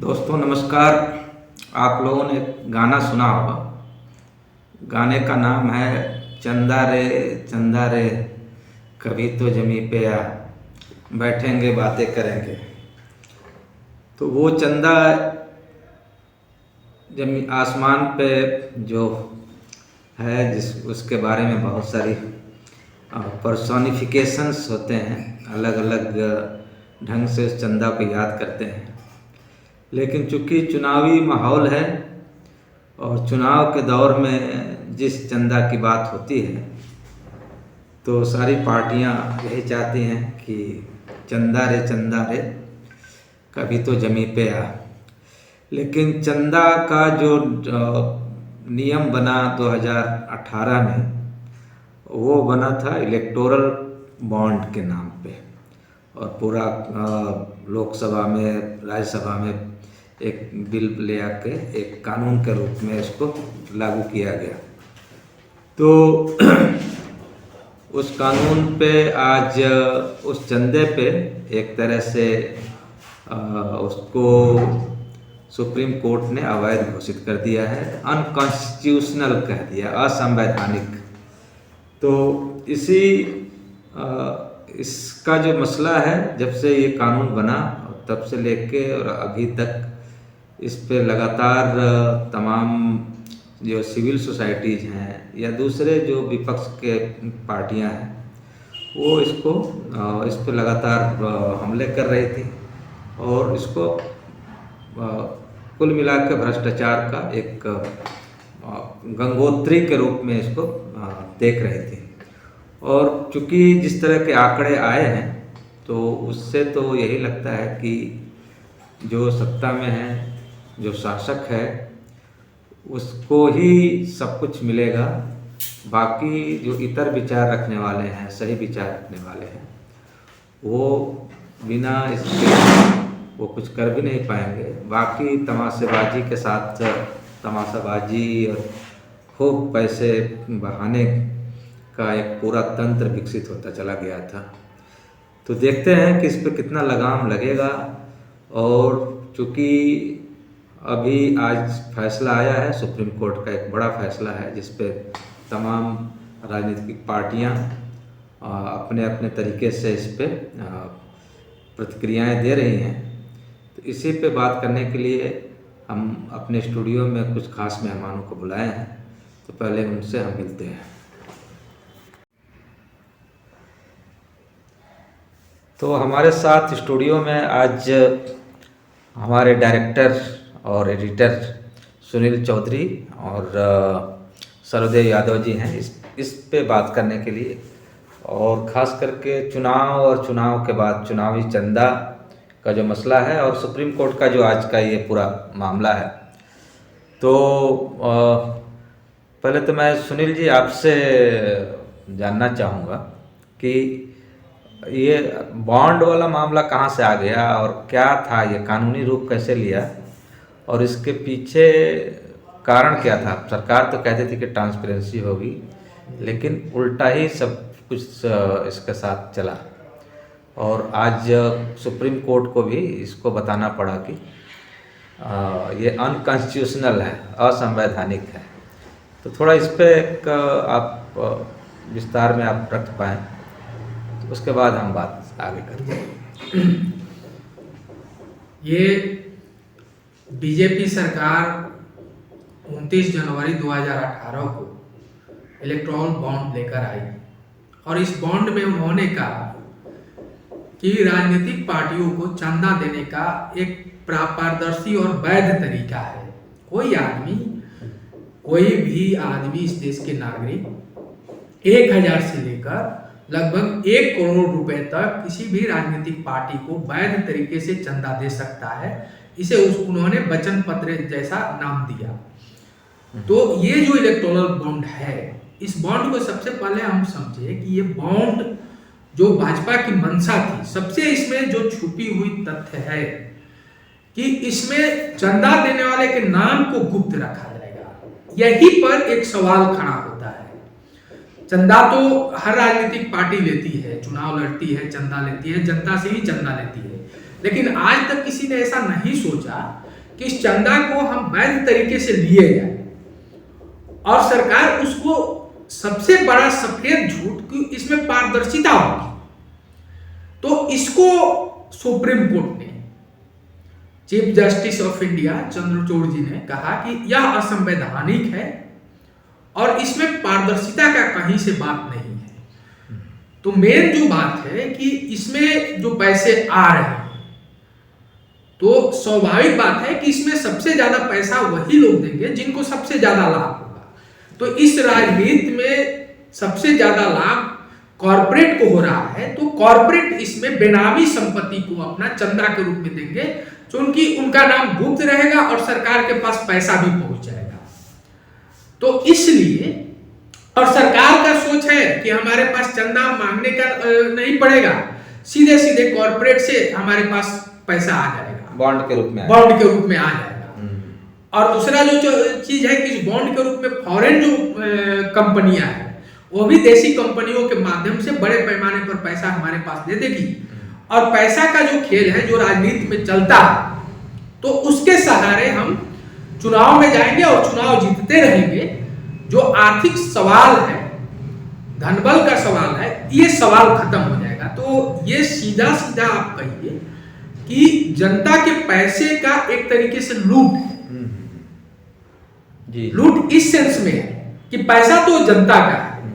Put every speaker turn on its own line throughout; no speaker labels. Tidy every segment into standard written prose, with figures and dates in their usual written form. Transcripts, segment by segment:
दोस्तों नमस्कार। आप लोगों ने गाना सुना होगा। गाने का नाम है चंदा रे कभी तो जमी पे आ, बैठेंगे बातें करेंगे। तो वो चंदा जमी आसमान पे जो है जिस उसके बारे में बहुत सारी पर्सोनिफिकेशंस होते हैं, अलग अलग ढंग से उस चंदा को याद करते हैं। लेकिन चूंकि चुनावी माहौल है और चुनाव के दौर में जिस चंदा की बात होती है तो सारी पार्टियां यही चाहती हैं कि चंदा रे कभी तो जमी पे आ। लेकिन चंदा का जो नियम बना 2018 में, वो बना था इलेक्टोरल बॉन्ड के नाम पे, और पूरा लोकसभा में राज्यसभा में एक बिल ले आके एक कानून के रूप में इसको लागू किया गया। तो उस कानून पे आज उस चंदे पे एक तरह से उसको सुप्रीम कोर्ट ने अवैध घोषित कर दिया है, अनकॉन्स्टिट्यूशनल कह दिया, असंवैधानिक। तो इसका जो मसला है, जब से ये कानून बना तब से लेके और अभी तक इस पे लगातार तमाम जो सिविल सोसाइटीज़ हैं या दूसरे जो विपक्ष के पार्टियां हैं वो इस पे लगातार हमले कर रही थी और इसको कुल मिलाकर भ्रष्टाचार का एक गंगोत्री के रूप में इसको देख रहे थे। और चूंकि जिस तरह के आंकड़े आए हैं तो उससे तो यही लगता है कि जो सत्ता में है, जो शासक है, उसको ही सब कुछ मिलेगा। बाकी जो इतर विचार रखने वाले हैं, सही विचार रखने वाले हैं, वो बिना इसके वो कुछ कर भी नहीं पाएंगे। बाकी तमाशेबाजी के साथ तमाशाबाजी और खूब पैसे बहाने का एक पूरा तंत्र विकसित होता चला गया था। तो देखते हैं कि इस पर कितना लगाम लगेगा। और चूँकि अभी आज फैसला आया है सुप्रीम कोर्ट का, एक बड़ा फैसला है जिस पे तमाम राजनीतिक पार्टियां अपने अपने तरीके से इस पे प्रतिक्रियाएं दे रही हैं। तो इसी पे बात करने के लिए हम अपने स्टूडियो में कुछ खास मेहमानों को बुलाए हैं। तो पहले उनसे हम मिलते हैं। तो हमारे साथ स्टूडियो में आज हमारे डायरेक्टर और एडिटर सुनील चौधरी और सरोदेव यादव जी हैं इस पे बात करने के लिए, और ख़ास करके चुनाव और चुनाव के बाद चुनावी चंदा का जो मसला है और सुप्रीम कोर्ट का जो आज का ये पूरा मामला है। तो पहले तो मैं सुनील जी आपसे जानना चाहूँगा कि ये बॉन्ड वाला मामला कहाँ से आ गया और क्या था, ये कानूनी रूप कैसे लिया और इसके पीछे कारण क्या था। सरकार तो कहती थी कि ट्रांसपेरेंसी होगी, लेकिन उल्टा ही सब कुछ इसके साथ चला और आज सुप्रीम कोर्ट को भी इसको बताना पड़ा कि ये अनकॉन्स्टिट्यूशनल है, असंवैधानिक है। तो थोड़ा इस पे एक आप विस्तार में आप रख पाएँ, तो उसके बाद हम बात आगे करते हैं।
ये बीजेपी सरकार 29 जनवरी 2018 को इलेक्टोरल बॉन्ड लेकर आई और इस बॉन्ड में उन्होंने कहा कि राजनीतिक पार्टियों को चंदा देने का एक पारदर्शी और वैध तरीका है। कोई भी आदमी इस देश के नागरिक 1000 से लेकर लगभग 1 करोड़ रुपए तक किसी भी राजनीतिक पार्टी को वैध तरीके से चंदा दे सकता है। इसे उन्होंने वचन पत्र जैसा नाम दिया। तो ये जो इलेक्टोरल बॉन्ड है, इस बॉन्ड को सबसे पहले हम समझे कि ये बॉन्ड जो भाजपा की मंशा थी, सबसे इसमें जो छुपी हुई तथ्य है कि इसमें चंदा देने वाले के नाम को गुप्त रखा जाएगा। यहीं पर एक सवाल खड़ा होता है। चंदा तो हर राजनीतिक पार्टी लेती है, चुनाव लड़ती है, चंदा लेती है, जनता से ही चंदा लेती है, लेकिन आज तक किसी ने ऐसा नहीं सोचा कि इस चंदा को हम वैध तरीके से लिए जाए, और सरकार उसको सबसे बड़ा सफेद झूठ कि इसमें पारदर्शिता होगी, तो इसको सुप्रीम कोर्ट ने, chief justice of India Chandrachud ji ने कहा कि यह असंवैधानिक है और इसमें पारदर्शिता का कहीं से बात नहीं है। तो मेन जो बात है कि इसमें जो पैसे आ रहे हैं, तो स्वाभाविक बात है कि इसमें सबसे ज्यादा पैसा वही लोग देंगे जिनको सबसे ज्यादा लाभ होगा। तो इस राजनीति में सबसे ज्यादा लाभ कॉर्पोरेट को हो रहा है, तो कॉर्पोरेट इसमें बेनामी संपत्ति को अपना चंदा के रूप में देंगे, जो उनका नाम गुप्त रहेगा और सरकार के पास पैसा भी पहुंच जाएगा। तो इसलिए, और सरकार का सोच है कि हमारे पास चंदा मांगने का नहीं पड़ेगा, सीधे सीधे कॉर्पोरेट से हमारे पास पैसा आ जाएगा,
बॉन्ड के रूप में
आ जाएगा। और दूसरा जो चीज है कि इस बॉन्ड के रूप में फॉरेन जो कंपनियां हैं, वो भी देसी कंपनियों के माध्यम से बड़े पैमाने पर पैसा हमारे पास दे देगी। और पैसा का जो खेल है जो राजनीति में चलता है, तो उसके सहारे हम चुनाव में जाएंगे और चुनाव जीतते रहेंगे। जो आर्थिक सवाल है, धनबल का सवाल है, ये सवाल खत्म हो जाएगा। तो ये सीधा सीधा आप कहिए कि जनता के पैसे का एक तरीके से लूट है। लूट इस सेंस में है कि पैसा तो जनता का है,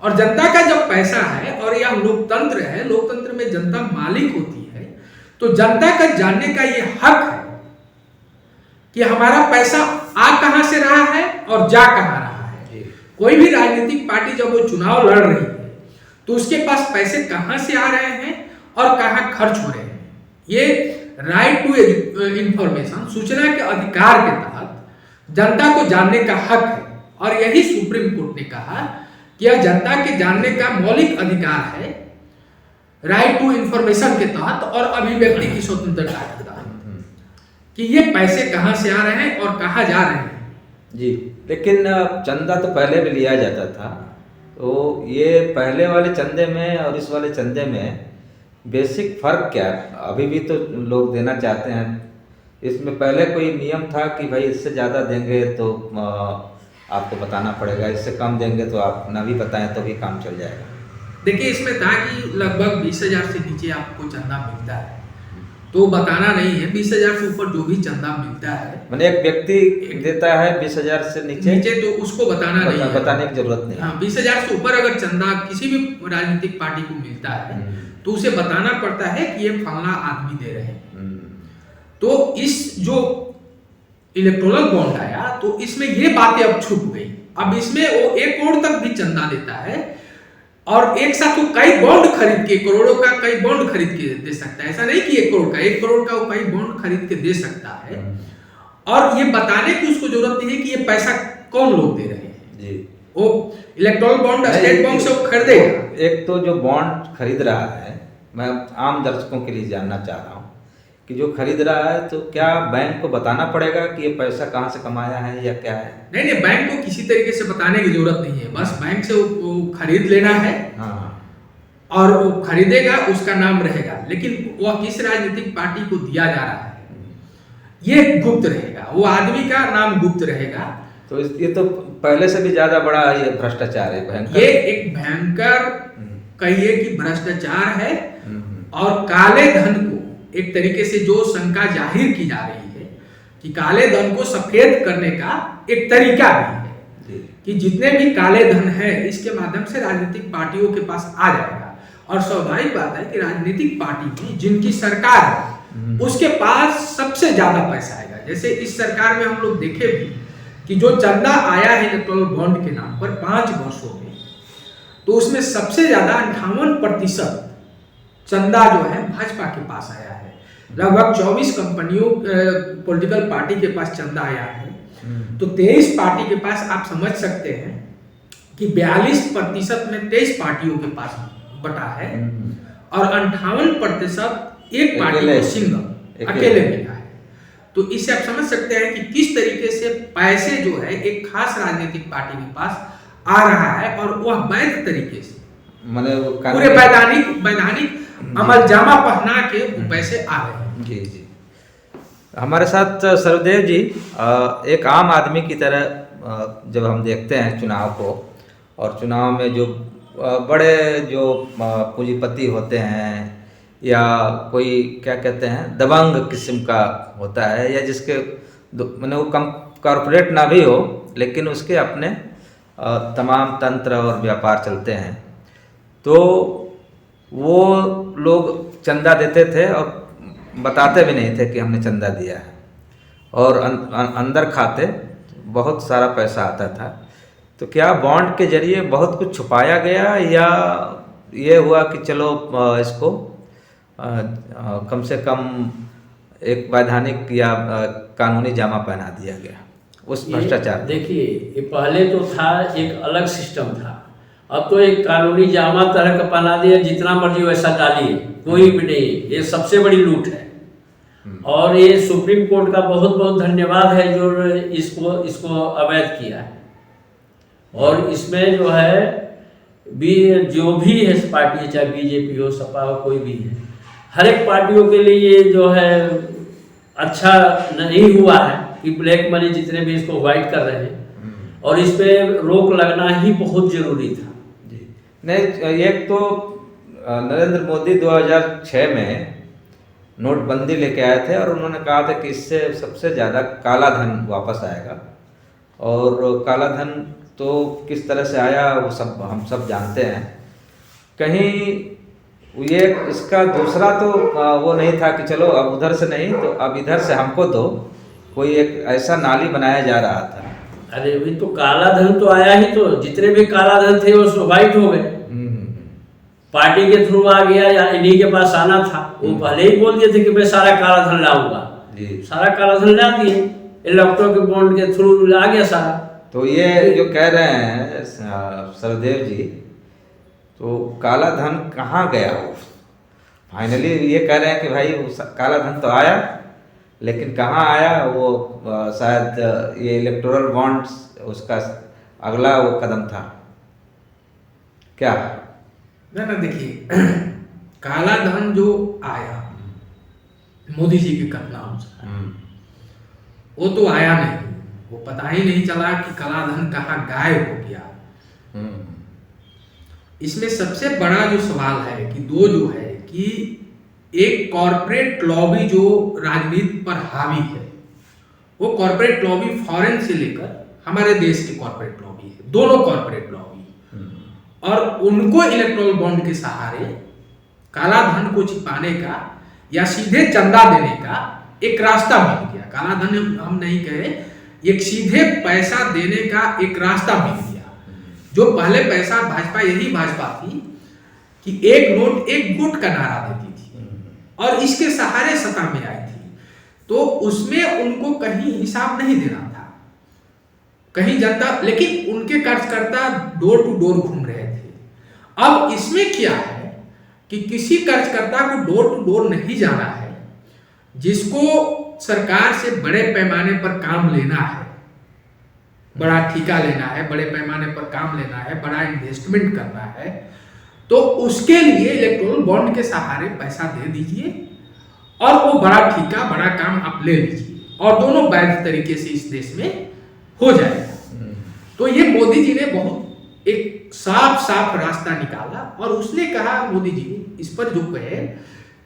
और जनता का जब पैसा है और यह लोकतंत्र है, लोकतंत्र में जनता मालिक होती है, तो जनता का जानने का ये हक है कि हमारा पैसा आ कहां से रहा है और जा कहां रहा है। कोई भी राजनीतिक पार्टी जब वो चुनाव लड़ रही है, तो उसके पास पैसे कहां से आ रहे हैं और कहां खर्च हो रहे हैं। ये राइट टू इंफॉर्मेशन, सूचना के अधिकार के तहत जनता को जानने का हक है, और यही सुप्रीम कोर्ट ने कहा कि यह जनता के जानने का मौलिक अधिकार है, राइट टू इंफॉर्मेशन के तहत और अभिव्यक्ति की स्वतंत्रता के तहत, कि ये पैसे कहां से आ रहे हैं और कहां जा रहे हैं।
जी, लेकिन चंदा तो पहले भी लिया जाता था, तो ये पहले वाले चंदे में और इस वाले चंदे में बेसिक फर्क क्या है? अभी भी तो लोग देना चाहते हैं। इसमें पहले कोई नियम था कि भाई इससे ज़्यादा देंगे तो आपको बताना पड़ेगा, इससे कम देंगे तो आप ना भी बताएं तो भी काम चल जाएगा।
देखिए, इसमें था कि लगभग 20,000 से नीचे आपको चंदा मिलता है तो बताना नहीं है, 20,000 से ऊपर जो भी चंदा मिलता है,
मैंने एक व्यक्ति देता है 20,000 से नीचे
तो उसको बताना नहीं है,
बताने की जरूरत नहीं।
हाँ, 20,000 से ऊपर अगर चंदा किसी भी राजनीतिक पार्टी को मिलता है तो उसे बताना पड़ता है कि ये फलाना आदमी दे रहे हैं। तो इस जो इलेक्टोरल बॉन्ड आया, तो इसमें ये बातें अब छुप गई। अब इसमें वो 1 करोड़ तक भी चंदा देता है, और एक साथ वो कई बॉन्ड खरीद के, करोड़ों का कई बॉन्ड खरीद के दे सकता है। ऐसा नहीं कि 1 करोड़ का वो कई बॉन्ड खरीद के दे सकता है, और ये बताने की उसको जरूरत नहीं है कि ये पैसा कौन लोग दे रहे हैं। जी, वो इलेक्टोरल बॉन्ड स्टेट बैंक से वो खरीदेगा।
एक तो जो बॉन्ड खरीद रहा है, मैं आम दर्शकों के लिए जानना चाह रहा हूँ कि जो खरीद रहा है, तो क्या बैंक को बताना पड़ेगा कि ये पैसा कहाँ से कमाया है या क्या है?
नहीं, बैंक को किसी तरीके से बताने की जरूरत नहीं है, बस बैंक से वो खरीद लेना है। हाँ। और वो खरीदेगा, उसका नाम रहेगा, लेकिन वह किस राजनीतिक पार्टी को दिया जा रहा है ये गुप्त रहेगा, वो आदमी का नाम गुप्त रहेगा।
तो ये तो पहले से भी ज्यादा बड़ा ये भ्रष्टाचार है, भयंकर।
ये एक भयंकर कहिए कि भ्रष्टाचार है, और काले धन को एक तरीके से जो शंका जाहिर की जा रही है कि काले धन को सफेद करने का एक तरीका भी है कि जितने भी काले धन है इसके माध्यम से राजनीतिक पार्टियों के पास आ जाएगा। और स्वाभाविक बात है कि राजनीतिक पार्टी की जिनकी सरकार है उसके पास सबसे ज्यादा पैसा आएगा। जैसे इस सरकार में हम लोग देखे भी कि जो चंदा आया है इलेक्टोरल बॉन्ड के नाम पर 5 वर्षों में, तो उसमें सबसे ज्यादा 58% चंदा जो है भाजपा के पास आया है। लगभग 24 कंपनियों पॉलिटिकल पार्टी के पास चंदा आया है, तो 23 पार्टी के पास आप समझ सकते हैं कि 42% में 23 पार्टियों के पास बटा है, और 58% एक पार्टी को सिंगल अकेले मिला है। तो इससे आप समझ सकते हैं कि किस तरीके से पैसे जो है एक खास राजनीतिक पार्टी के पास आ रहा है, और वह वैध तरीके से पूरे वैधानिक अमलजामा पहना के पैसे आ रहे हैं।
जी जी। हमारे साथ सरदेव जी एक आम आदमी की तरह जब हम देखते हैं चुनाव को, और चुनाव में जो बड़े जो पूंजीपति होते हैं या कोई क्या कहते हैं दबंग किस्म का होता है, या जिसके मैंने वो कम कॉरपोरेट ना भी हो लेकिन उसके अपने तमाम तंत्र और व्यापार चलते हैं, तो वो लोग चंदा देते थे और बताते भी नहीं थे कि हमने चंदा दिया है, और अंदर खाते बहुत सारा पैसा आता था। तो क्या बॉन्ड के जरिए बहुत कुछ छुपाया गया, या ये हुआ कि चलो इसको कम से कम एक वैधानिक या कानूनी जामा पहना दिया गया उस भ्रष्टाचार?
देखिए, ये पहले तो था एक अलग सिस्टम था, अब तो एक कानूनी जामा तरह का पहना दिया, जितना मर्जी वैसा डालिए, कोई भी नहीं। ये सबसे बड़ी लूट है, और ये सुप्रीम कोर्ट का बहुत बहुत धन्यवाद है जो इसको अवैध किया है। और इसमें जो है जो भी है पार्टी, चाहे बीजेपी हो, सपा हो, कोई भी है, हर एक पार्टियों के लिए ये जो है अच्छा नहीं हुआ है कि ब्लैक मनी जितने भी इसको वाइट कर रहे हैं, और इस पे रोक लगना ही बहुत जरूरी था।
नहीं, एक तो नरेंद्र मोदी 2006 में नोटबंदी लेके आए थे, और उन्होंने कहा था कि इससे सबसे ज़्यादा काला धन वापस आएगा, और काला धन तो किस तरह से आया वो सब हम सब जानते हैं। कहीं ये इसका दूसरा तो वो नहीं था कि चलो अब उधर से नहीं तो अब इधर से हमको दो, कोई एक ऐसा नाली बनाया जा रहा था।
अरे भी तो काला धन तो आया ही, तो जितने भी काला धन थे वो वाइट हो गए, पार्टी के थ्रू आ गया या इन्हीं के पास आना था। वो पहले ही बोल दिए थे कि मैं सारा काला धन लाऊंगा, सारा काला धन ला दिए, इलेक्ट्रो के बॉन्ड के थ्रू आ गया सारा।
तो ये जो कह रहे हैं सरदेव जी, तो काला धन कहाँ गया? वो फाइनली ये कह रहे हैं कि भाई काला धन तो आया, लेकिन कहाँ आया वो शायद ये इलेक्टोरल बॉन्ड्स उसका अगला वो कदम था क्या?
ना देखिए, काला धन जो आया मोदी जी के कथनानुसार, वो तो आया नहीं, वो पता ही नहीं चला कि काला धन कहाँ गायब हो गया। इसमें सबसे बड़ा जो सवाल है कि जो है कि एक कॉरपोरेट लॉबी जो राजनीति पर हावी है, वो कॉरपोरेट लॉबी फॉरेन से लेकर हमारे देश की कॉरपोरेट लॉबी है, दोनों कॉरपोरेट लॉबी, और उनको इलेक्ट्रोल बॉन्ड के सहारे काला धन को छिपाने का या सीधे चंदा देने का एक रास्ता मिल गया। काला धन हम नहीं कहे, एक सीधे पैसा देने का एक रास्ता मिल गया। जो पहले पैसा भाजपा थी कि एक नोट एक वोट का नारा देती थी और इसके सहारे सत्ता में आई थी, तो उसमें उनको कहीं हिसाब नहीं देना था, कहीं जनता, लेकिन उनके कार्यकर्ता डोर टू डोर घूम रहे थे। अब इसमें क्या है कि किसी कार्यकर्ता को डोर टू डोर नहीं जाना है, जिसको सरकार से बड़े पैमाने पर काम लेना है, बड़ा ठेका लेना है, बड़े पैमाने पर काम लेना है, बड़ा इन्वेस्टमेंट करना है, तो उसके लिए इलेक्ट्रोल बॉन्ड के सहारे पैसा दे दीजिए और वो बड़ा ठेका, बड़ा काम आप ले लीजिए, और दोनों वैध तरीके से इस देश में हो जाएगा। तो ये मोदी जी ने बहुत एक साफ रास्ता निकाला, और उसने कहा, मोदी जी इस पर जो कहे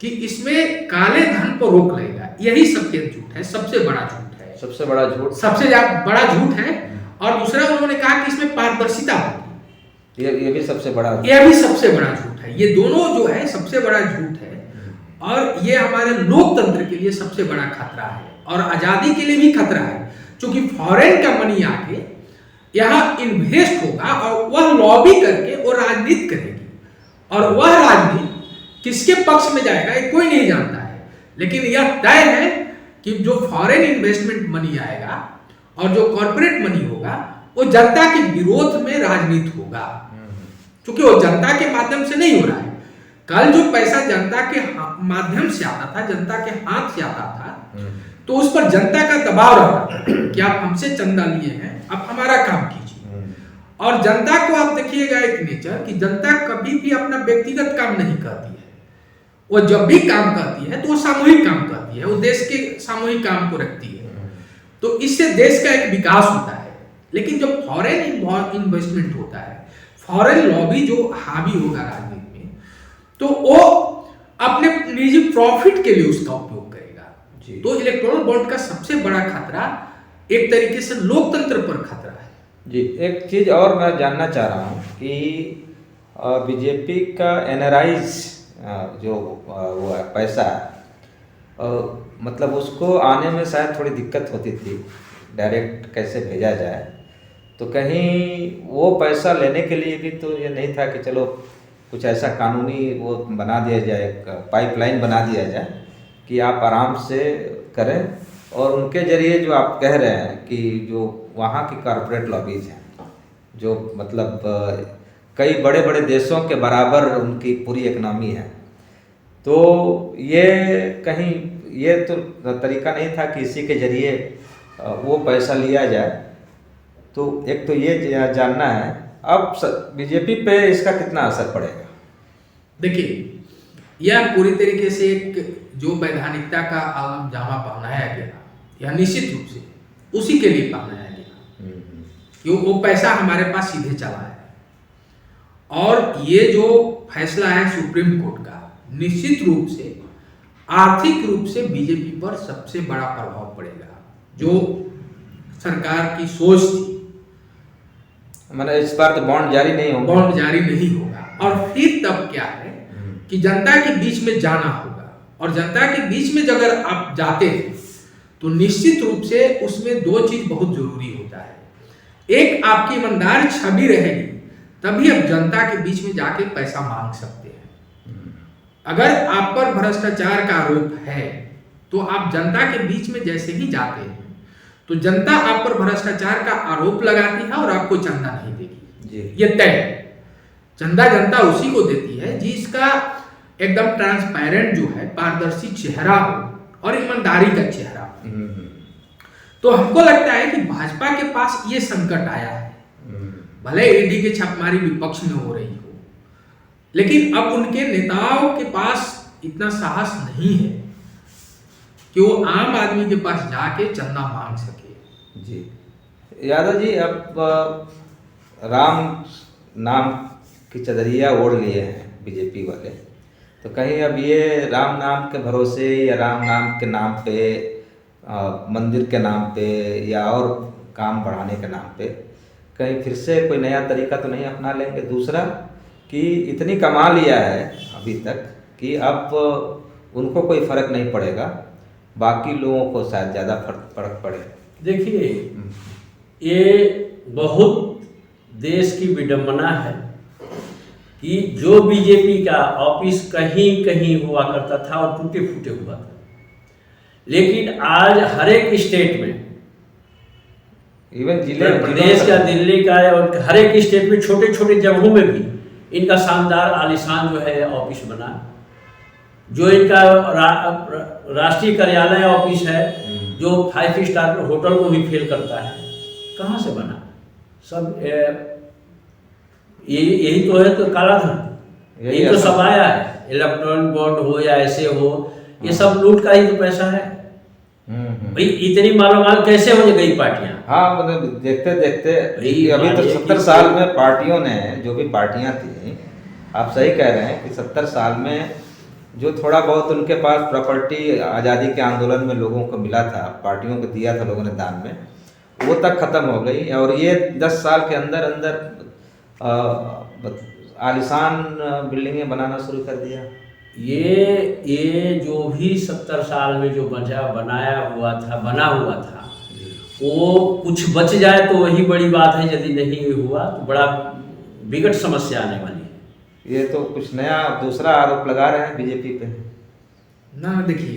कि इसमें काले धन पर रोक लगेगा, यही सबसे झूठ है, सबसे बड़ा झूठ है,
सबसे बड़ा झूठ,
सबसे बड़ा झूठ है। और दूसरा उन्होंने कहा कि इसमें पारदर्शिता होगी,
ये भी सबसे बड़ा,
यह भी सबसे बड़ा झूठ है। ये दोनों जो है सबसे बड़ा झूठ है, और ये हमारे लोकतंत्र के लिए सबसे बड़ा खतरा है, और आजादी के लिए भी खतरा है, क्योंकि फॉरेन का मनी आके यहाँ इन्वेस्ट होगा और वह लॉबी करके वो राजनीति करेगी, और वह राजनीति किसके पक्ष में जाएगा ये कोई नहीं जानता है, लेकिन यह तय है कि जो फॉरेन इन्वेस्टमेंट मनी आएगा और जो कॉर्पोरेट मनी होगा वो जनता के विरोध में राजनीति होगा, क्योंकि वो जनता के माध्यम से नहीं हो रहा है। कल जो पैसा जनता के माध्यम से आता था, जनता के हाथ से आता था, तो उस पर जनता का दबाव रहता कि आप हमसे चंदा लिए हैं, आप हमारा काम कीजिए। और जनता को आप देखिएगा एक नेचर कि जनता कभी भी अपना व्यक्तिगत काम नहीं करती है, वो जब भी काम करती है तो वो सामूहिक काम करती है। करती है, वो देश के सामूहिक काम को रखती है, तो इससे देश का एक विकास होता है। लेकिन जब फॉरेन इन्वेस्टमेंट होता है, फॉरेन लॉबी जो हावी होगा राजनीति में, तो वो अपने निजी प्रॉफिट के लिए उसका उपयोग करेगा। तो इलेक्टोरल बॉन्ड का सबसे बड़ा खतरा एक तरीके से लोकतंत्र पर खतरा है।
जी, एक चीज़ और मैं जानना चाह रहा हूँ कि बीजेपी का एनआरआईज जो वो है पैसा, मतलब उसको आने में शायद थोड़ी दिक्कत होती थी, डायरेक्ट कैसे भेजा जाए। तो कहीं वो पैसा लेने के लिए भी तो ये नहीं था कि चलो कुछ ऐसा कानूनी वो बना दिया जाए, पाइपलाइन बना दिया जाए कि आप आराम से करें, और उनके जरिए जो आप कह रहे हैं कि जो वहाँ की कॉरपोरेट लॉबीज हैं, जो मतलब कई बड़े बड़े देशों के बराबर उनकी पूरी इकनॉमी है, तो ये कहीं ये तो तरीका नहीं था कि इसी के जरिए वो पैसा लिया जाए। तो एक तो ये जानना है अब बीजेपी पे इसका कितना असर पड़ेगा।
देखिए, यह पूरी तरीके से एक जो वैधानिकता का आलम जामा पहनाया गया, यह निश्चित रूप से उसी के लिए पहनाया गया कि वो पैसा हमारे पास सीधे चला है। और ये जो फैसला है सुप्रीम कोर्ट का, निश्चित रूप से आर्थिक रूप से बीजेपी पर सबसे बड़ा प्रभाव पड़ेगा। जो सरकार की सोच थी,
मतलब इस बार तो बॉन्ड जारी नहीं होगा,
बॉन्ड जारी नहीं होगा, और फिर तब क्या है कि जनता के बीच में जाना होगा, और जनता के बीच में अगर आप जाते हैं तो निश्चित रूप से उसमें दो चीज बहुत जरूरी होता है। एक, आपकी ईमानदार छवि रहेगी, तभी आप जनता के बीच में जाके पैसा मांग सकते हैं। अगर आप पर भ्रष्टाचार का आरोप है तो आप जनता के बीच में जैसे ही जाते हैं तो जनता आप पर भ्रष्टाचार का आरोप लगाती है और आपको चंदा नहीं देगी, ये तय है। चंदा जनता उसी को देती है जिसका एकदम ट्रांसपेरेंट जो है, पारदर्शी चेहरा हो और ईमानदारी का चेहरा हो। तो हमको लगता है कि भाजपा के पास ये संकट आया है, भले ईडी की छापेमारी विपक्ष में हो रही हो, लेकिन अब उनके नेताओं के पास इतना साहस नहीं है कि वो आम आदमी के पास जाके चंदा मांग सके।
जी यादव जी, अब राम नाम की चदरिया ओढ़ लिए हैं बीजेपी वाले, तो कहीं अब ये राम नाम के भरोसे या राम नाम के नाम पे, मंदिर के नाम पे या और काम बढ़ाने के नाम पे कहीं फिर से कोई नया तरीका तो नहीं अपना लेंगे। दूसरा कि इतनी कमा लिया है अभी तक कि अब उनको कोई फर्क नहीं पड़ेगा, बाकी लोगों को शायद ज़्यादा फर्क पड़े।
देखिए, ये बहुत देश की विडंबना है कि जो बीजेपी का ऑफिस कहीं कहीं हुआ करता था और टूटे फूटे हुआ था, लेकिन आज हर एक स्टेट में,
इवन जिले
प्रदेश का, दिल्ली का, और हर एक स्टेट में छोटे छोटे जगहों में भी इनका शानदार आलीशान जो है ऑफिस बना। जो इनका राष्ट्रीय कार्यालय ऑफिस है, जो 5 स्टार होटल को भी फेल करता है, कहाँ से बना? सब यही तो है, तो काला धन, यही तो सब आया है। इलेक्ट्रॉनिक बॉन्ड हो या ऐसे हो, ये सब लूट का ही तो पैसा है। भाई इतनी मालोमाल कैसे हो गई पार्टियां?
हाँ, मतलब देखते देखते अभी तो 70 साल में पार्टियों ने, जो भी पार्टियां थी, आप सही कह रहे हैं कि 70 साल में जो थोड़ा बहुत उनके पास प्रॉपर्टी आज़ादी के आंदोलन में लोगों को मिला था, पार्टियों को दिया था लोगों ने दान में, वो तक खत्म हो गई। और ये 10 साल के अंदर अंदर आलीशान बिल्डिंगें बनाना शुरू कर दिया।
ये जो भी 70 साल में जो बना हुआ था, वो कुछ बच जाए तो वही बड़ी बात है, यदि नहीं हुआ तो बड़ा विकट समस्या आने वाली है।
ये तो कुछ नया दूसरा आरोप लगा रहे हैं बीजेपी पे
ना। देखिए,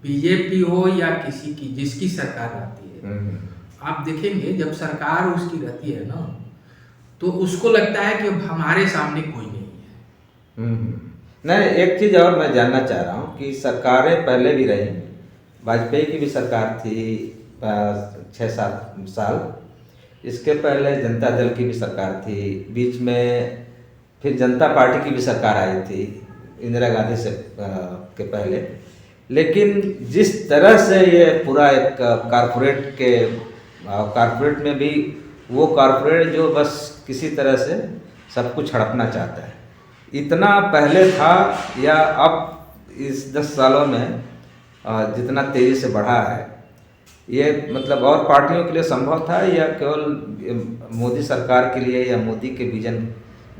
बीजेपी हो या किसी की, जिसकी सरकार रहती है, आप देखेंगे जब सरकार उसकी रहती है ना, तो उसको लगता है कि अब हमारे सामने कोई नहीं है।
नहीं, एक चीज़ और मैं जानना चाह रहा हूँ कि सरकारें पहले भी रही, वाजपेयी की भी सरकार थी 6-7 साल, इसके पहले जनता दल की भी सरकार थी, बीच में फिर जनता पार्टी की भी सरकार आई थी इंदिरा गांधी से के पहले। लेकिन जिस तरह से ये पूरा एक कारपोरेट में भी वो कारपोरेट जो बस किसी तरह से सब कुछ हड़पना चाहता है, इतना पहले था या अब इस 10 सालों में जितना तेज़ी से बढ़ा है, ये मतलब और पार्टियों के लिए संभव था या केवल मोदी सरकार के लिए या मोदी के विजन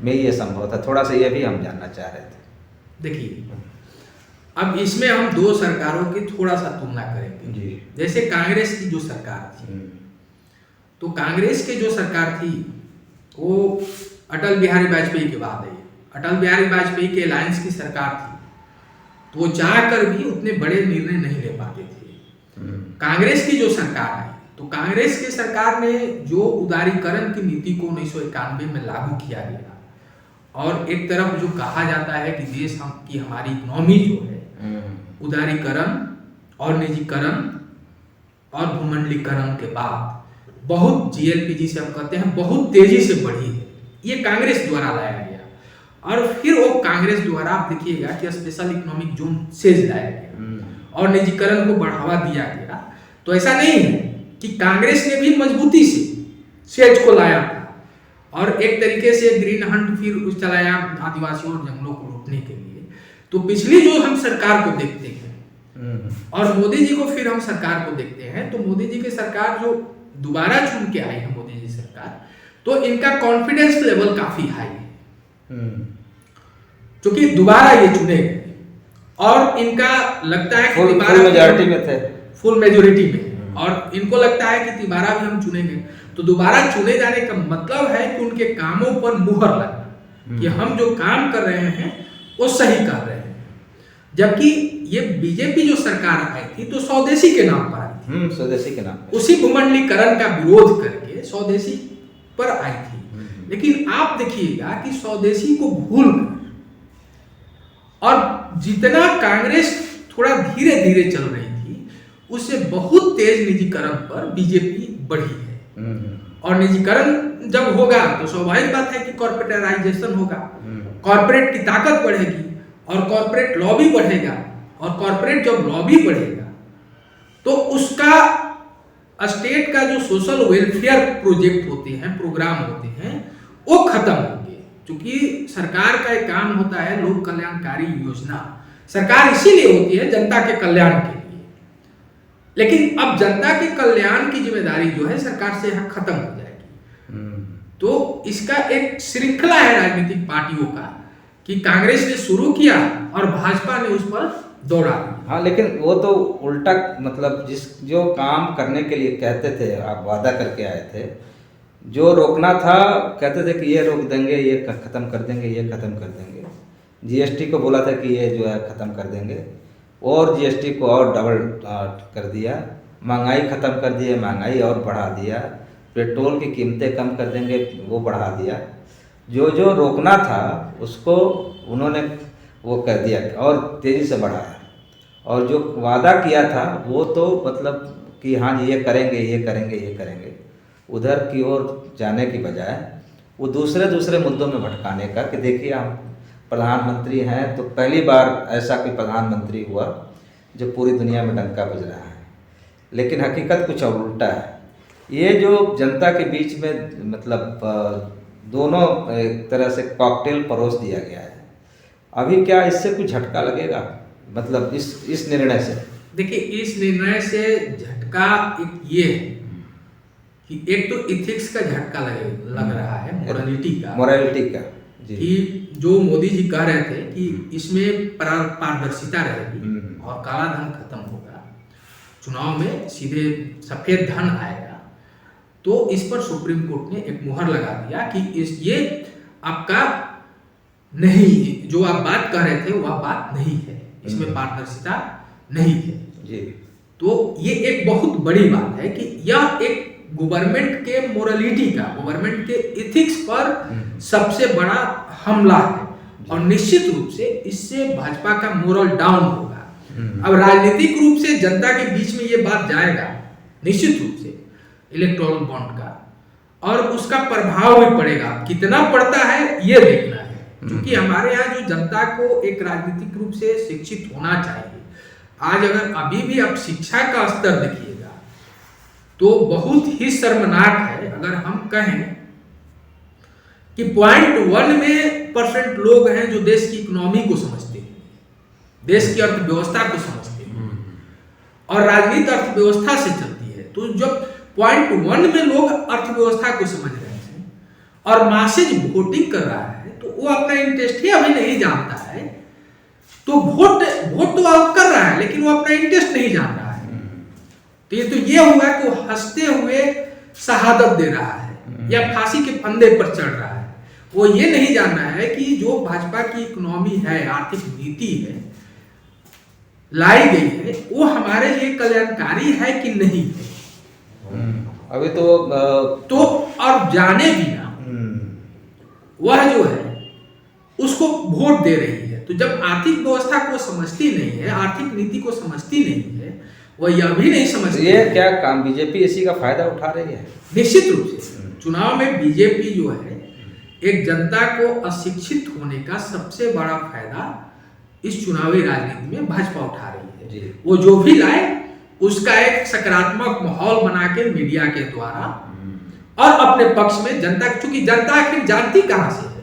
में ये संभव था? थोड़ा सा ये भी हम जानना चाह रहे थे।
देखिए, अब इसमें हम दो सरकारों की थोड़ा सा तुलना करेंगे
जी।
जैसे कांग्रेस की जो सरकार थी, तो कांग्रेस की जो सरकार थी वो अटल बिहारी वाजपेयी के बाद आई। अटल बिहारी वाजपेयी के अलायंस की सरकार थी, तो वो चाहकर भी उतने बड़े निर्णय नहीं ले पाते थे। कांग्रेस की जो सरकार आई, तो कांग्रेस की सरकार ने जो उदारीकरण की नीति को 1991 में लागू किया गया, और एक तरफ जो कहा जाता है कि देश की हमारी इकोनॉमी जो है उदारीकरण और निजीकरण और भूमंडलीकरण के बाद बहुत जीएलपी से हम कहते हैं बहुत तेजी से बढ़ी है, ये कांग्रेस द्वारा लाया गया। और फिर वो कांग्रेस द्वारा आप देखिएगा कि स्पेशल इकोनॉमिक जोन सेज लाया गया और निजीकरण को बढ़ावा दिया गया। तो ऐसा नहीं है कि कांग्रेस ने भी मजबूती से सेज को लाया था और एक तरीके से ग्रीन हंट फिर चलाया आदिवासियों और जंगलों को लूटने के लिए। तो पिछली जो हम सरकार को देखते हैं और मोदी जी को फिर हम सरकार को देखते हैं, तो मोदी जी की सरकार जो दोबारा चुन के आई है मोदी जी सरकार, तो इनका कॉन्फिडेंस लेवल काफी हाई है क्योंकि दोबारा ये चुने गए और इनका लगता है कि
फुल मेजॉरिटी में थे,
फुल मेजोरिटी में, और इनको लगता है कि दोबारा भी हम चुनेंगे। तो दोबारा चुने जाने का मतलब है कि उनके कामों पर मुहर लगना कि हम जो काम कर रहे हैं वो सही कर रहे हैं। जबकि ये बीजेपी जो सरकार आई थी तो स्वदेशी के नाम पर आई थी,
स्वदेशी के नाम पर
उसी भूमंडलीकरण का विरोध करके स्वदेशी पर आई थी। लेकिन आप देखिएगा कि स्वदेशी को भूल कर और जितना कांग्रेस थोड़ा धीरे धीरे चल रही थी उससे बहुत तेज निजीकरण पर बीजेपी बढ़ी है। और निजीकरण जब होगा तो स्वाभाविक बात है कि कॉर्पोरेटाइजेशन होगा, कॉर्पोरेट की ताकत बढ़ेगी और कॉर्पोरेट लॉबी बढ़ेगा, और कॉर्पोरेट जब लॉबी बढ़ेगा तो उसका स्टेट का जो सोशल वेलफेयर प्रोजेक्ट होते हैं, प्रोग्राम होते हैं, वो खत्म होंगे। क्योंकि सरकार का एक काम होता है लोक कल्याणकारी योजना, सरकार इसीलिए होती है जनता के कल्याण के लिए। लेकिन अब जनता के कल्याण की जिम्मेदारी जो है सरकार से यहाँ खत्म हो जाएगी। तो इसका एक श्रृंखला है राजनीतिक पार्टियों का कि कांग्रेस ने शुरू किया और भाजपा ने उस पर दौड़ा दिया।
हाँ, लेकिन वो तो उल्टा, मतलब जो काम करने के लिए कहते थे, आप वादा करके आए थे, जो रोकना था कहते थे कि ये रोक देंगे, ये खत्म कर देंगे, ये खत्म कर देंगे। जीएसटी को बोला था कि ये जो है खत्म कर देंगे, और जीएसटी को और डबल कर दिया। महंगाई खत्म कर दी है, महंगाई और बढ़ा दिया। पेट्रोल की कीमतें कम कर देंगे, वो बढ़ा दिया। जो जो रोकना था उसको उन्होंने वो कर दिया और तेज़ी से बढ़ाया। और जो वादा किया था वो तो मतलब कि हाँ ये करेंगे, ये करेंगे, ये करेंगे, उधर की ओर जाने की बजाय वो दूसरे मुद्दों में भटकाने का कि देखिए हम प्रधानमंत्री हैं। तो पहली बार ऐसा कोई प्रधानमंत्री हुआ जो पूरी दुनिया में डंका बज रहा है, लेकिन हकीकत कुछ और उल्टा है। ये जो जनता के बीच में मतलब दोनों एक तरह से कॉकटेल परोस दिया गया है, अभी क्या इससे कुछ झटका लगेगा, मतलब इस निर्णय से?
देखिए, इस निर्णय से झटका एक ये है कि एक तो इथिक्स का झटका लग रहा है, मोरालिटी का
जी।
कि जो मोदी जी कह रहे थे कि इसमें पारदर्शिता रहेगी और काला धन खत्म होगा, चुनाव में सीधे सफेद धन आएगा, तो इस पर सुप्रीम कोर्ट ने एक मुहर लगा दिया कि ये आपका नहीं, जो आप बात कह रहे थे वह बात नहीं है, इसमें पारदर्शिता नहीं है
जी।
तो ये एक बहुत बड़ी बात है कि यह एक गवर्नमेंट के मोरालिटी का, गवर्नमेंट के इथिक्स पर सबसे बड़ा हमला है, और निश्चित रूप से इससे भाजपा का मोरल डाउन होगा। अब राजनीतिक रूप से जनता के बीच में ये बात जाएगा निश्चित रूप से इलेक्टोरल बॉन्ड का, और उसका प्रभाव भी पड़ेगा। कितना पड़ता है ये देखना है, क्योंकि हमारे यहाँ जो जनता को एक राजनीतिक रूप से शिक्षित होना चाहिए,
आज अगर अभी भी आप शिक्षा का स्तर देखिएगा तो बहुत ही शर्मनाक है। अगर हम कहें कि 0.1% लोग हैं जो देश की इकोनॉमी को समझते हैं, देश की अर्थव्यवस्था को समझते हैं, और राजनीति अर्थव्यवस्था से चलती है। तो जब 0.1 में लोग अर्थव्यवस्था को समझ रहे हैं और मैसेज वोटिंग कर रहा है, तो वो अपना इंटरेस्ट ही अभी नहीं जानता है। तो वोट तो आप कर रहा है, लेकिन वो अपना इंटरेस्ट नहीं जान रहा है। तो ये हुआ कि वो हंसते हुए शहादत दे रहा है या फांसी के फंदे पर चढ़ रहा है। वो ये नहीं जान रहा है कि जो भाजपा की इकोनॉमी है, आर्थिक नीति है, लाई गई है, वो हमारे लिए कल्याणकारी है कि नहीं है।
अभी
तो और जाने भी ना वह जो है उसको वोट दे रही है। तो जब आर्थिक व्यवस्था को समझती नहीं है, आर्थिक नीति को समझती नहीं है, वह यह भी नहीं समझती
ये
है।
क्या काम बीजेपी इसी का फायदा उठा रही है?
निश्चित रूप से चुनाव में बीजेपी जो है एक जनता को अशिक्षित होने का सबसे बड़ा फायदा इस चुनावी राजनीति में भाजपा उठा रही है। वो जो भी लाए उसका एक सकारात्मक माहौल बना के मीडिया के द्वारा और अपने पक्ष में जनता, चूंकि जनता आखिर जानती कहां से है,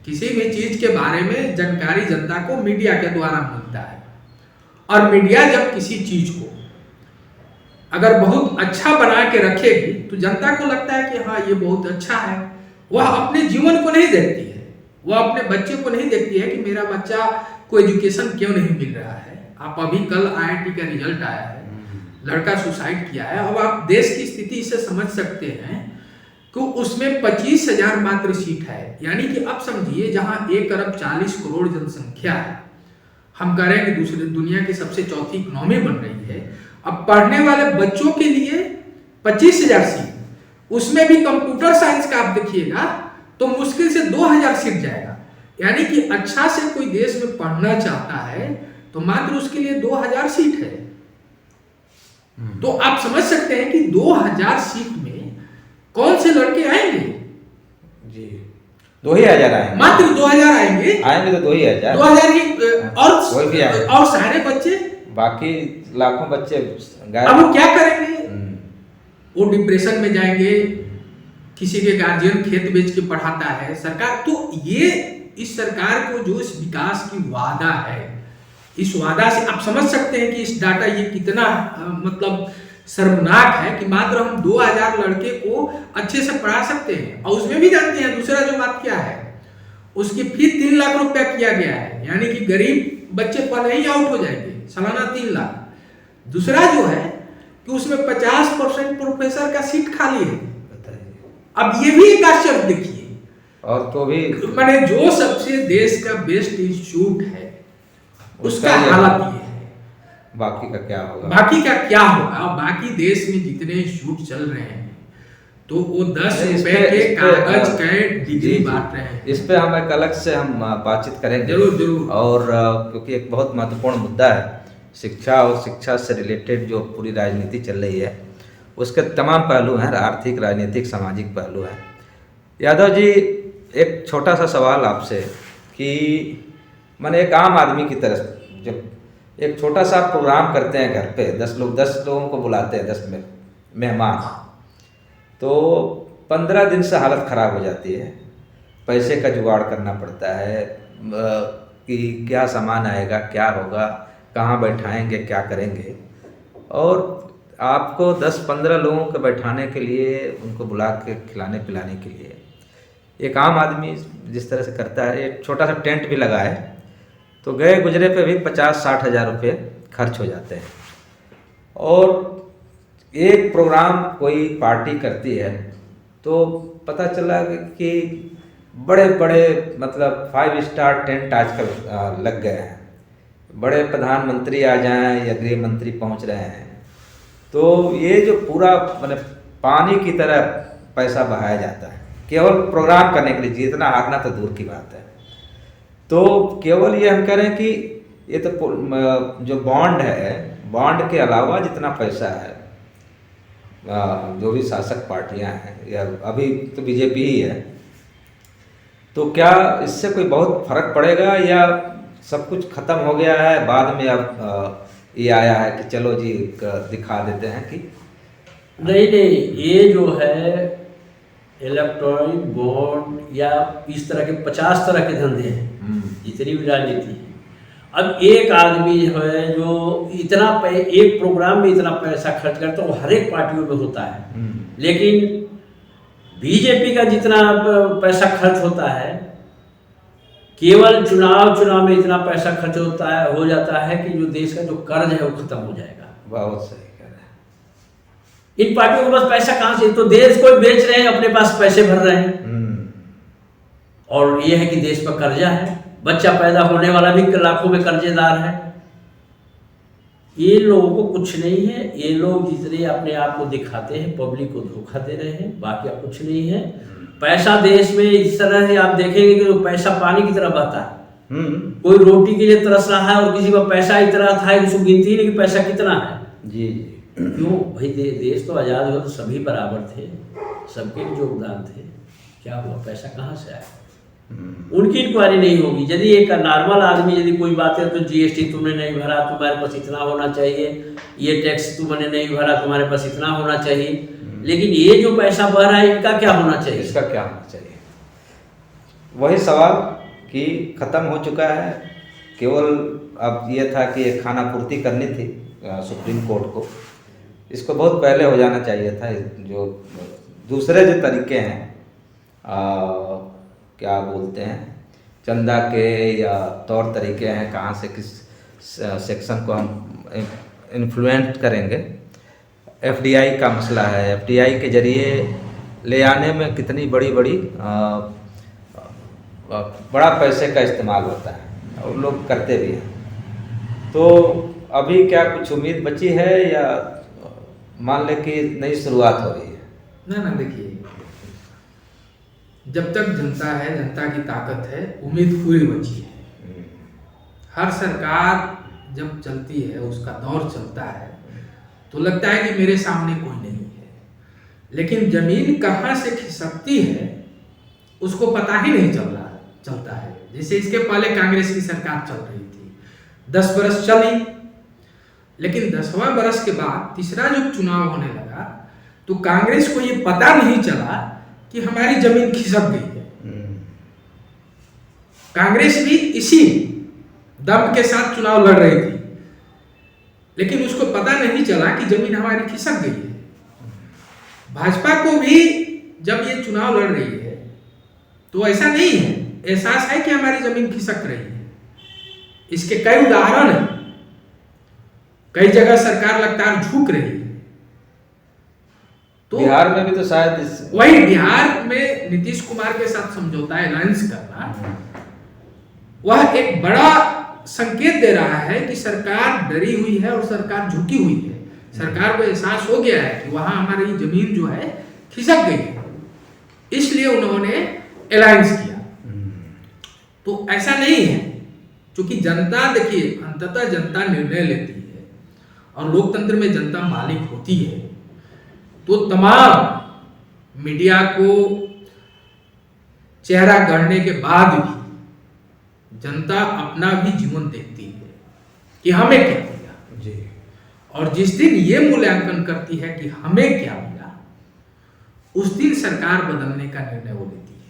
किसी भी चीज के बारे में जानकारी जनता को मीडिया के द्वारा मिलता है। और मीडिया जब किसी चीज को अगर बहुत अच्छा बना के रखेगी तो जनता को लगता है कि हाँ ये बहुत अच्छा है। वह अपने जीवन को नहीं देखती है, वह अपने बच्चे को नहीं देखती है कि मेरा बच्चा को एजुकेशन क्यों नहीं मिल रहा है। आप अभी कल IIT का रिजल्ट आया है, लड़का सुसाइड किया है। अब आप देश की स्थिति से समझ सकते हैं कि उसमें 25,000 मात्र सीट है। यानी कि अब समझिए जहां 1 अरब 40 करोड़ जनसंख्या है, हम कह रहे हैं कि दूसरी दुनिया की सबसे चौथी इकोनॉमी बन रही है। अब पढ़ने वाले बच्चों के लिए 25,000 सीट, उसमें भी कंप्यूटर साइंस का आप देखिएगा तो मुश्किल से 2,000 सीट जाएगा। यानी कि अच्छा से कोई देश में पढ़ना चाहता है तो मात्र उसके लिए 2,000 सीट है। तो आप समझ सकते हैं कि 2,000 सीट में कौन से लड़के आएंगे?
जी 2,000 आएंगे,
मात्र 2,000 आएंगे
तो 2,000
और सारे बच्चे,
बाकी लाखों बच्चे
अब वो क्या करेंगे? वो डिप्रेशन में जाएंगे। किसी के गार्जियन खेत बेच के पढ़ाता है सरकार। तो ये इस सरकार को जो इस विकास की वादा है, इस वादा से आप समझ सकते हैं कि इस डाटा ये कितना मतलब शर्मनाक है कि मात्र हम 2,000 लड़के को अच्छे से पढ़ा सकते हैं। और उसमें भी जानते हैं दूसरा जो बात क्या है, उसकी फीस 3 लाख रुपया किया गया है। यानी कि गरीब बच्चे पहले ही आउट हो जाएंगे, सालाना 3 लाख। दूसरा जो है कि उसमें 50% प्रोफेसर का सीट खाली है। अब ये भी एक आश्चर्य देखिए।
और तो भी
मैंने जो सबसे देश का बेस्ट इंस्टीट्यूट है उसका हालत ये है,
बाकी का क्या होगा?
बाकी का क्या होगा? बाकी देश में जितने इंस्टीट्यूट चल रहे हैं तो वो 10 रुपए के कागज के डिग्री बांट रहे हैं।
इस पे हम एक अलग से हम बातचीत करेंगे
जरूर।
और क्योंकि एक बहुत महत्वपूर्ण मुद्दा है शिक्षा, और शिक्षा से रिलेटेड जो पूरी राजनीति चल रही है उसके तमाम पहलू हैं, आर्थिक, राजनीतिक, सामाजिक पहलू हैं। यादव जी, एक छोटा सा सवाल आपसे कि मैंने एक आम आदमी की तरह जब एक छोटा सा प्रोग्राम करते हैं घर पे, 10 लोगों को बुलाते हैं, 10 मेहमान, तो 15 दिन से हालत ख़राब हो जाती है। पैसे का जुगाड़ करना पड़ता है कि क्या सामान आएगा, क्या होगा, कहाँ बैठाएंगे, क्या करेंगे। और आपको 10-15 लोगों को बैठाने के लिए, उनको बुला के खिलाने पिलाने के लिए एक आम आदमी जिस तरह से करता है, एक छोटा सा टेंट भी लगा है, तो गए गुजरे पे भी 50-60 हज़ार रुपये खर्च हो जाते हैं। और एक प्रोग्राम कोई पार्टी करती है तो पता चला कि बड़े बड़े मतलब 5 स्टार टेंट आजकल लग गए हैं। बड़े प्रधानमंत्री आ जाएं या गृह मंत्री पहुंच रहे हैं, तो ये जो पूरा मतलब पानी की तरह पैसा बहाया जाता है केवल प्रोग्राम करने के लिए। जीतना हारना तो दूर की बात है। तो केवल ये हम कह रहे हैं कि ये तो जो बॉन्ड है, बॉन्ड के अलावा जितना पैसा है जो भी शासक पार्टियां हैं, या अभी तो बीजेपी ही है, तो क्या इससे कोई बहुत फर्क पड़ेगा या सब कुछ खत्म हो गया है, बाद में अब ये आया है कि चलो जी दिखा देते हैं कि
नहीं नहीं, ये जो है इलेक्ट्रॉनिक बॉन्ड या इस तरह के 50 तरह के धंधे हैं, जितनी भी राजनीति है। अब एक आदमी जो है जो इतना एक प्रोग्राम में इतना पैसा खर्च करता है, वो हर एक पार्टियों में होता है, लेकिन बीजेपी का जितना पैसा खर्च होता है, केवल चुनाव में इतना पैसा खर्च हो जाता है कि जो देश का जो कर्ज है वो खत्म हो जाएगा।
बहुत सही कह रहे हैं।
इन पार्टियों के पास पैसा कहाँ से, तो देश को बेच रहे हैं, अपने पास पैसे भर रहे हैं, और ये है कि देश पर कर्जा है, बच्चा पैदा होने वाला भी लाखों में कर्जेदार है। ये लोगों को कुछ नहीं है, ये लोग जितने अपने आप को दिखाते हैं पब्लिक को धोखा दे रहे हैं, बाकी कुछ नहीं है। पैसा देश में इस तरह से आप देखेंगे कि तो पैसा पानी की तरह बहता है। कोई रोटी के लिए तरस रहा है और किसी का पैसा इतना था कि उसको गिनती ही नहीं कि पैसा कितना है।
जी
क्यों भाई, देश तो आज़ाद हो तो सभी बराबर थे, सबके योगदान थे, क्या हुआ, पैसा कहाँ से आया? उनकी इंक्वायरी नहीं होगी। यदि एक नॉर्मल आदमी यदि कोई बात है तो जीएसटी तुमने नहीं भरा, तुम्हारे पास इतना होना चाहिए, ये टैक्स तुमने नहीं भरा, तुम्हारे पास इतना होना चाहिए, लेकिन ये जो पैसा बह रहा है इनका क्या होना चाहिए?
इसका क्या होना चाहिए? वही सवाल कि खत्म हो चुका है। केवल अब ये था कि एक खाना पूर्ति करनी थी सुप्रीम कोर्ट को, इसको बहुत पहले हो जाना चाहिए था। जो दूसरे जो तरीके हैं क्या बोलते हैं, चंदा के या तौर तरीके हैं, कहाँ से किस सेक्शन को हम इन्फ्लुएंस करेंगे। एफडीआई का मसला है, एफडीआई के जरिए ले आने में कितनी बड़ा पैसे का इस्तेमाल होता है और लोग करते भी हैं। तो अभी क्या कुछ उम्मीद बची है या मान ले कि नई शुरुआत हो रही है?
ना देखिए, जब तक जनता है, जनता की ताकत है, उम्मीद पूरी बची है। हर सरकार जब चलती है, उसका दौर चलता है, तो लगता है कि मेरे सामने कोई नहीं है, लेकिन जमीन कहाँ से खिसकती है उसको पता ही नहीं चलता है। जैसे इसके पहले कांग्रेस की सरकार चल रही थी, 10 बरस चली, लेकिन 10वां बरस के बाद तीसरा जो चुनाव होने लगा तो कांग्रेस को ये पता नहीं चला कि हमारी जमीन खिसक गई है। कांग्रेस भी इसी दम के साथ चुनाव लड़ रही थी, लेकिन उसको पता नहीं चला कि जमीन हमारी खिसक गई है। भाजपा को भी जब ये चुनाव लड़ रही है तो ऐसा नहीं है, एहसास है कि हमारी जमीन खिसक रही है। इसके कई उदाहरण हैं, कई जगह सरकार लगातार झुक रही है। तो
बिहार में भी तो शायद
वही बिहार में नीतीश कुमार के साथ समझौता अलायंस करना, वह एक बड़ा संकेत दे रहा है कि सरकार डरी हुई है और सरकार झुकी हुई है। सरकार को एहसास हो गया है कि वहां हमारी जमीन जो है खिसक गई है, इसलिए उन्होंने अलायंस किया। तो ऐसा नहीं है, क्योंकि जनता, देखिए अंततः जनता निर्णय लेती है और लोकतंत्र में जनता मालिक होती है। तो तमाम मीडिया को चेहरा गढ़ने के बाद भी जनता अपना भी जीवन देखती है कि हमें क्या मिला जी। और जिस दिन ये मूल्यांकन करती है कि हमें क्या मिला, उस दिन सरकार बदलने का निर्णय वो लेती है।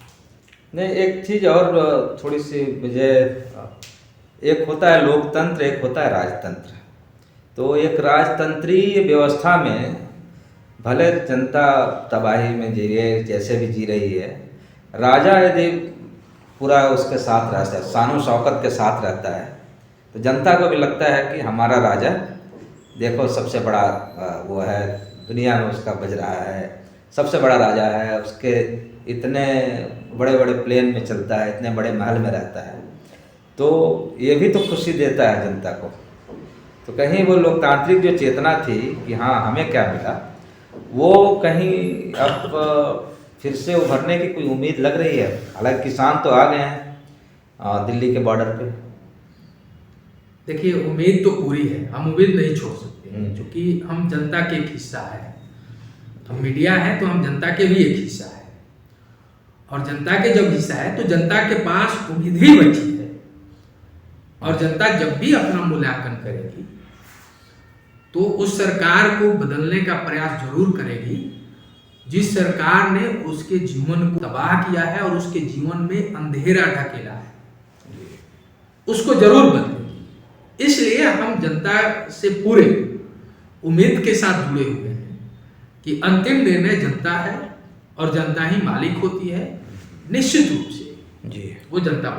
नहीं, एक चीज और थोड़ी सी मुझे, एक होता है लोकतंत्र, एक होता है राजतंत्र। तो एक राजतंत्रीय व्यवस्था में भले जनता तबाही में जी रही है, जैसे भी जी रही है, राजा यदि पूरा उसके साथ रहता है, शानो शौकत के साथ रहता है, तो जनता को भी लगता है कि हमारा राजा देखो सबसे बड़ा वो है, दुनिया में उसका बज रहा है, सबसे बड़ा राजा है, उसके इतने बड़े बड़े प्लेन में चलता है, इतने बड़े महल में रहता है। तो ये भी तो खुशी देता है जनता को। तो कहीं वो लोकतांत्रिक जो चेतना थी कि हाँ हमें क्या मिला, वो कहीं अब फिर से उभरने की कोई उम्मीद लग रही है। हालांकि किसान तो आ गए हैं दिल्ली के बॉर्डर पे।
देखिए, उम्मीद तो पूरी है, हम उम्मीद नहीं छोड़ सकते, क्योंकि हम जनता के एक हिस्सा है। हम मीडिया है तो हम जनता के भी एक हिस्सा है, और जनता के जब हिस्सा है तो जनता के पास उम्मीद ही बची है। और जनता जब भी अपना मूल्यांकन करेगी तो उस सरकार को बदलने का प्रयास जरूर करेगी जिस सरकार ने उसके जीवन को तबाह किया है और उसके जीवन में अंधेरा ढकेला है, उसको जरूर बदलेगी। इसलिए हम जनता से पूरे उम्मीद के साथ जुड़े हुए हैं कि अंतिम निर्णय जनता है और जनता ही मालिक होती है। निश्चित रूप से
जी
वो जनता